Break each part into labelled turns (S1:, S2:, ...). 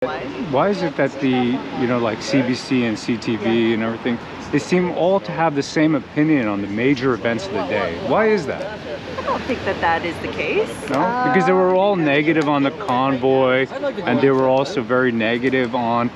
S1: Why is it that the, like CBC and CTV and everything, they seem all to have the same opinion on the major events of the day? Why is that?
S2: I don't think that is the case.
S1: No? Because they were all negative on the convoy, and they were also very negative on,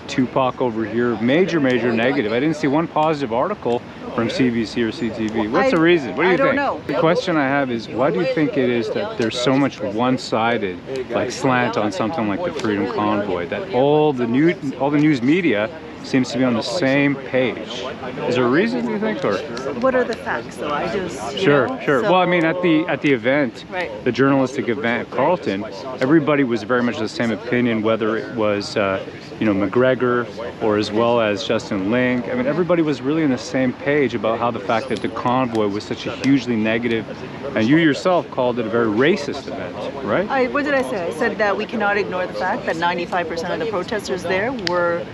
S1: Tupac over here. Major negative. I didn't see one positive article from CBC or CTV. What's the reason? What do you think?
S2: I don't know.
S1: The question I have is, why do you think it is that there's so much one-sided, like slant on something like the Freedom Convoy, that all the news media seems to be on the same page? Is there a reason, do you think, or?
S2: What are the facts, though? I just
S1: Sure.
S2: So,
S1: well, I mean, at the event,
S2: right,
S1: the journalistic event at Carleton, everybody was very much the same opinion, whether it was McGregor or as well as Justin Link. I mean, everybody was really on the same page about how the fact that the convoy was such a hugely negative, and you yourself called it a very racist event, right?
S2: What did I say? I said that we cannot ignore the fact that 95% of the protesters there were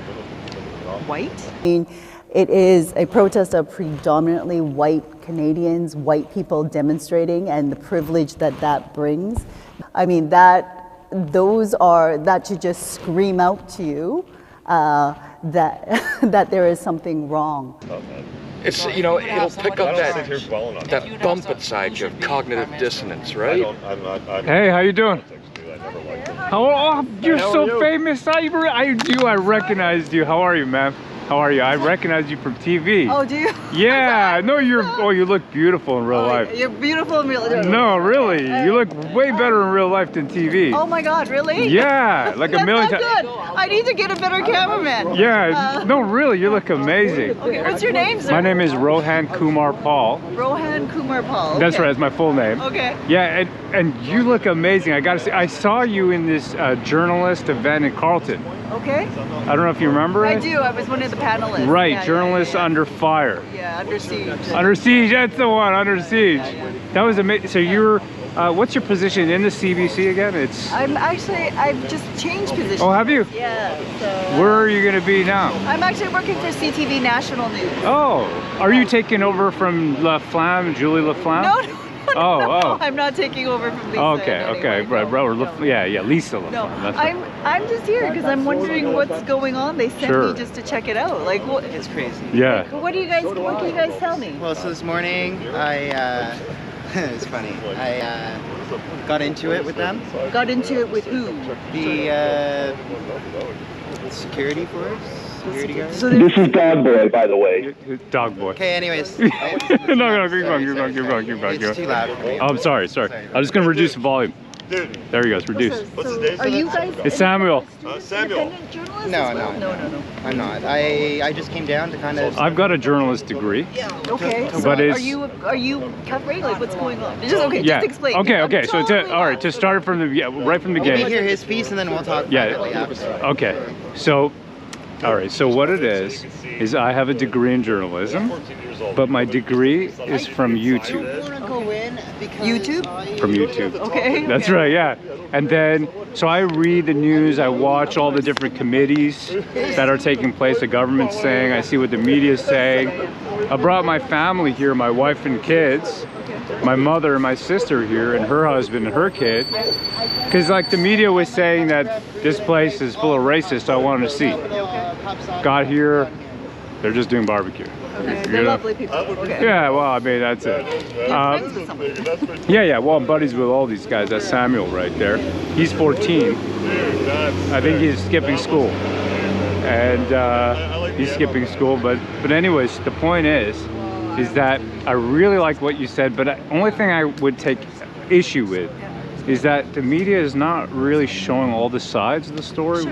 S2: white.
S3: It is a protest of predominantly white Canadians, white people demonstrating, and the privilege that brings. I mean, that should just scream out to you that there is something wrong.
S4: It's, it'll pick up that bump inside you of cognitive dissonance, right?
S1: Hey, how you doing? You're so famous. I recognized you. How are you, ma'am? How are you? I recognize you from TV.
S2: Oh, do you?
S1: Yeah. No, you look beautiful in real life.
S2: You're beautiful in real life.
S1: No, really. You look way better in real life than TV.
S2: Oh my God, really?
S1: Yeah, like a million times.
S2: That's not good. I need to get a better cameraman.
S1: Yeah. No, really, you look amazing.
S2: Okay, what's your name, sir?
S1: My name is Rohan Kumar Pall.
S2: Rohan Kumar Pall. Okay.
S1: That's right. That's my full name.
S2: Okay.
S1: Yeah, and you look amazing. I gotta say, I saw you in this journalist event in Carleton.
S2: Okay.
S1: I don't know if you remember it.
S2: I do. I was one of the panelists.
S1: Right,
S2: yeah,
S1: journalists under fire.
S2: Yeah, under siege.
S1: Under siege, that's the one, under siege.
S2: Yeah.
S1: That was amazing. So you're, what's your position in the CBC again?
S2: I've just changed positions.
S1: Oh, have you?
S2: Yeah. So,
S1: where are you going to be now?
S2: I'm actually working for CTV National News.
S1: Oh, are you taking over from La Flamme, Julie La Flamme?
S2: No.
S1: Oh.
S2: I'm not taking over from Lisa.
S1: Okay, right, yeah, Lisa La Flamme.
S2: No, I'm just here because I'm wondering what's going on. They sent me just to check it out. Like, what?
S5: It's crazy.
S1: Yeah.
S2: Like, what can you guys tell me?
S5: Well, so this morning it's funny. I got into it with them.
S2: Got into it with who?
S5: The security force. Security guard.
S2: So
S6: this is Dog Boy, by the way.
S1: Dog Boy.
S5: Okay, anyways.
S1: No, keep going.
S5: It's too loud for me.
S1: Oh, I'm sorry. I'm just going to reduce the volume. There he goes, reduce.
S6: What's his name?
S2: Are you guys?
S1: It's Samuel.
S6: Samuel.
S2: Independent journalists?
S5: No. I'm not. I just came down to kind of.
S1: I've got a journalist degree.
S2: Okay. So
S1: But
S2: are you covering? Like, what's going on? Just explain.
S1: Okay. So all right, to start from right from the
S5: Maybe
S1: beginning.
S5: hear his piece and then we'll talk privately after.
S1: Okay. So, all right. So what it is I have a degree in journalism, but my degree is from YouTube.
S2: YouTube?
S1: From YouTube.
S2: Okay.
S1: That's right, yeah. And then, so I read the news, I watch all the different committees that are taking place, the government's saying, I see what the media's saying. I brought my family here, my wife and kids, my mother and my sister here, and her husband and her kid. Because like the media was saying that this place is full of racists, I wanted to see. Got here, they're just doing barbecue.
S2: Okay. They're lovely people. Okay.
S1: Yeah, well, I mean, that's it.
S2: Friends with someone.
S1: Yeah, well, I'm buddies with all these guys. That's Samuel right there. He's 14. I think he's skipping school. And he's skipping school, but anyways, the point is that I really like what you said, but the only thing I would take issue with is that the media is not really showing all the sides of the story,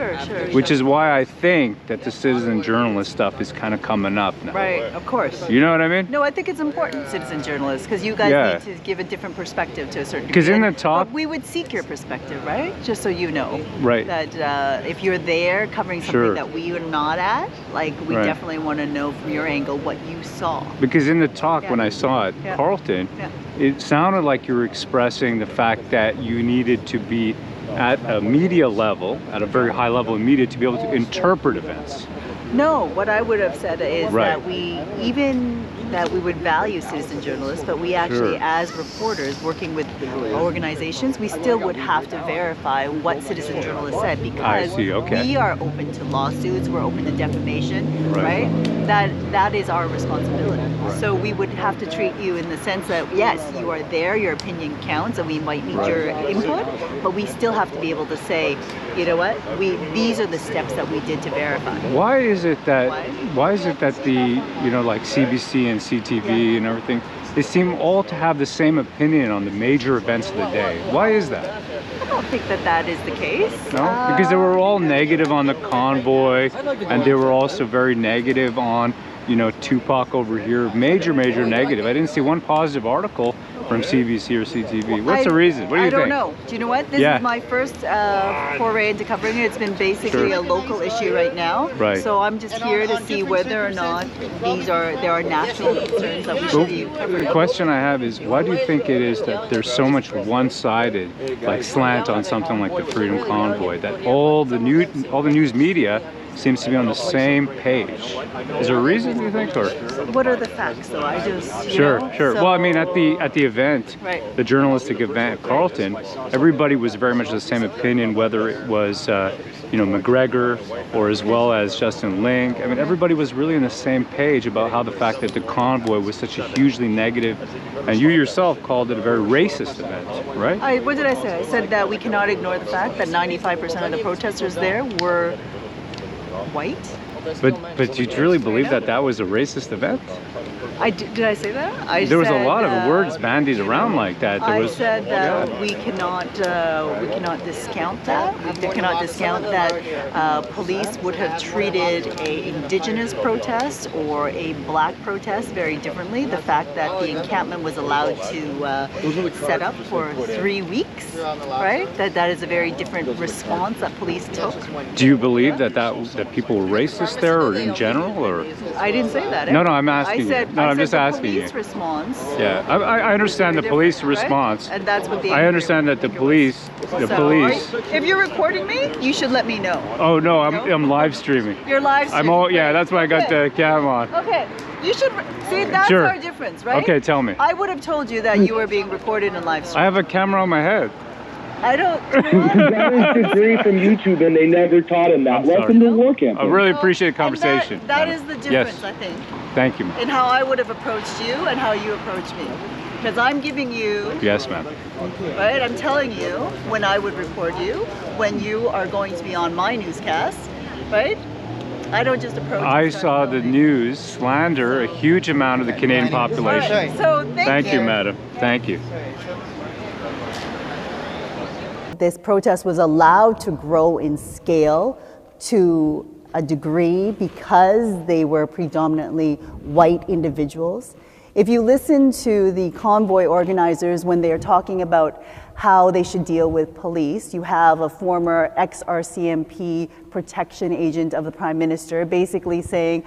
S1: which is why I think that the citizen journalist stuff is kind of coming up now.
S2: Right, of course.
S1: You know what I mean?
S2: No, I think it's important, citizen journalists, because you guys need to give a different perspective to a certain degree.
S1: Because in the top...
S2: But we would seek your perspective, right? Just so you know.
S1: Right.
S2: That if you're there covering something that we are not at, like, we definitely want to know from your angle what you saw.
S1: Because in the talk, when I saw it, Carleton, it sounded like you were expressing the fact that you needed to be at a media level, at a very high level of media, to be able to interpret events.
S2: No, what I would have said is that we, even that we would value citizen journalists, but we actually, as reporters working with organizations, we still would have to verify what citizen journalists said, because we are open to lawsuits, we're open to defamation, right? That is our responsibility. So we would have to treat you in the sense that, yes, you are there, your opinion counts, and we might need your input, but we still have to be able to say, you know what, these are the steps that we did to verify.
S1: Why is it that the, like CBC and CTV and everything, they seem all to have the same opinion on the major events of the day? Why is that?
S2: I don't think that is the case.
S1: No? Because they were all negative on the convoy, and they were also very negative on, Tupac over here. Major negative. I didn't see one positive article from CBC or CTV. What's the reason? What do you think?
S2: I don't know. Do you know what? This is my first foray into covering it. It's been basically a local issue right now.
S1: Right.
S2: So I'm just here to see whether or not there are national concerns that we should be covering.
S1: The question I have is, why do you think it is that there's so much one-sided, slant on something like the Freedom Convoy, that all the news media seems to be on the same page? Is there a reason, do you think, or?
S2: What are the facts, though? I just
S1: Sure. Well, I mean, at the event, the journalistic event at Carleton, everybody was very much the same opinion, whether it was McGregor or as well as Justin Link. I mean, everybody was really on the same page about how the fact that the convoy was such a hugely negative, and you yourself called it a very racist event, right?
S2: What did I say? I said that we cannot ignore the fact that 95% of the protesters there were white.
S1: But do you really believe that was a racist event?
S2: Did I say that?
S1: There was a lot of words bandied around like that.
S2: I said that we cannot discount that. We cannot discount that police would have treated a indigenous protest or a black protest very differently. The fact that the encampment was allowed to set up for 3 weeks, right? That is a very different response that police took.
S1: Do you believe that people were racist there, or in general, or?
S2: I didn't say that.
S1: No, I'm asking you. No, I'm just asking you.
S2: The police response.
S1: Yeah, I understand the police response.
S2: And that's what
S1: I understand that the police.
S2: If you're recording me, you should let me know.
S1: Oh no, I'm live streaming.
S2: You're live streaming.
S1: That's why I got the cam on.
S2: Okay. You should see, that's our difference, right?
S1: Okay, tell me.
S2: I would have told you that you were being recorded and live streamed.
S1: I have a camera on my head.
S2: I don't.
S6: He got his degree from YouTube, and they never taught him that. Welcome to war camp.
S1: I really appreciate the conversation.
S2: That is the difference, I think.
S1: Thank you.
S2: In how I would have approached you and how you approach me. Because I'm giving you.
S1: Yes, ma'am.
S2: Right? I'm telling you when I would record you, when you are going to be on my newscast, right? I don't just approach.
S1: I saw the news slander a huge amount of the Canadian population.
S2: Right. So
S1: thank you, madam. Thank you.
S3: This protest was allowed to grow in scale to a degree because they were predominantly white individuals. If you listen to the convoy organizers when they are talking about how they should deal with police, you have a former ex-RCMP protection agent of the Prime Minister basically saying,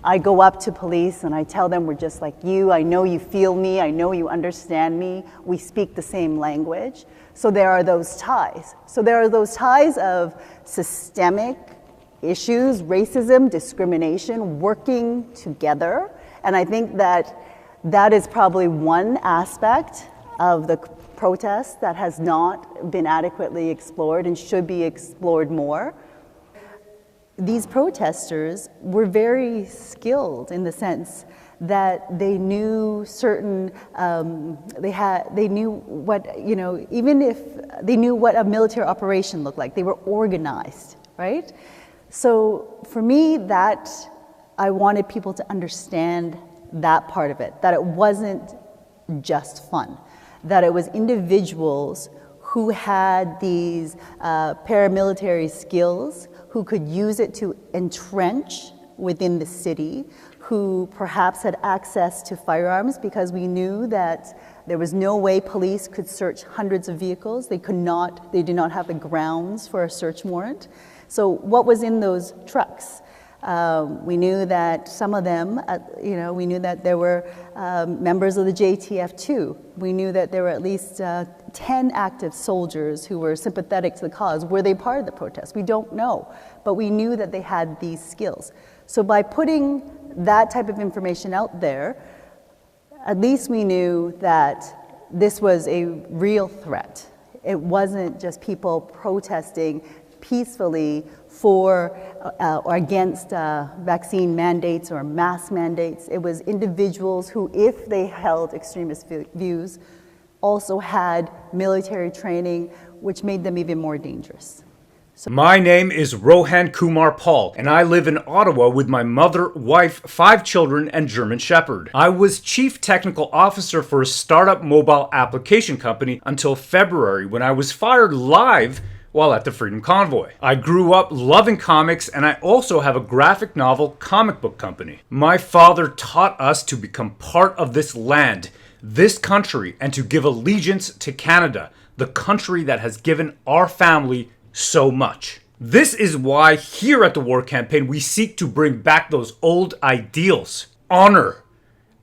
S3: I go up to police and I tell them we're just like you, I know you feel me, I know you understand me, we speak the same language. So there are those ties. So there are those ties of systemic issues, racism, discrimination, working together. And I think that is probably one aspect of the protest that has not been adequately explored and should be explored more. These protesters were very skilled in the sense that they knew certain, they knew what, even if they knew what a military operation looked like, they were organized, right? So for me, I wanted people to understand that part of it, that it wasn't just fun, that it was individuals who had these paramilitary skills, who could use it to entrench within the city, who perhaps had access to firearms, because we knew that there was no way police could search hundreds of vehicles. They did not have the grounds for a search warrant. So what was in those trucks? We knew that some of them, we knew that there were members of the JTF2. We knew that there were at least 10 active soldiers who were sympathetic to the cause. Were they part of the protest? We don't know, but we knew that they had these skills. So by putting that type of information out there, at least we knew that this was a real threat. It wasn't just people protesting peacefully for or against vaccine mandates or mask mandates. It was individuals who, if they held extremist views, also had military training, which made them even more dangerous.
S1: My name is Rohan Kumar Pall, and I live in Ottawa with my mother, wife, 5 children, and German Shepherd. I was Chief Technical Officer for a startup mobile application company until February, when I was fired live while at the Freedom Convoy. I grew up loving comics, and I also have a graphic novel comic book company. My father taught us to become part of this land, this country, and to give allegiance to Canada, the country that has given our family so much. This is why here at the War Campaign we seek to bring back those old ideals: honor,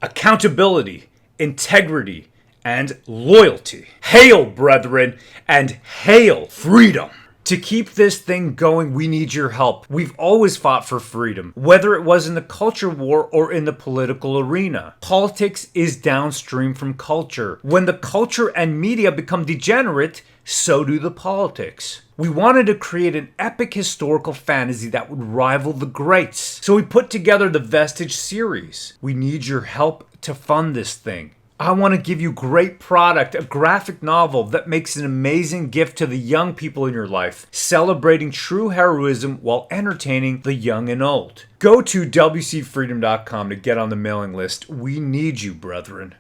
S1: accountability, integrity, and loyalty. Hail, brethren, and hail freedom! To keep this thing going, we need your help. We've always fought for freedom, whether it was in the culture war or in the political arena. Politics is downstream from culture. When the culture and media become degenerate, so do the politics. We wanted to create an epic historical fantasy that would rival the greats. So we put together the Vestige series. We need your help to fund this thing. I want to give you great product, a graphic novel that makes an amazing gift to the young people in your life, celebrating true heroism while entertaining the young and old. Go to wcfreedom.com to get on the mailing list. We need you, brethren.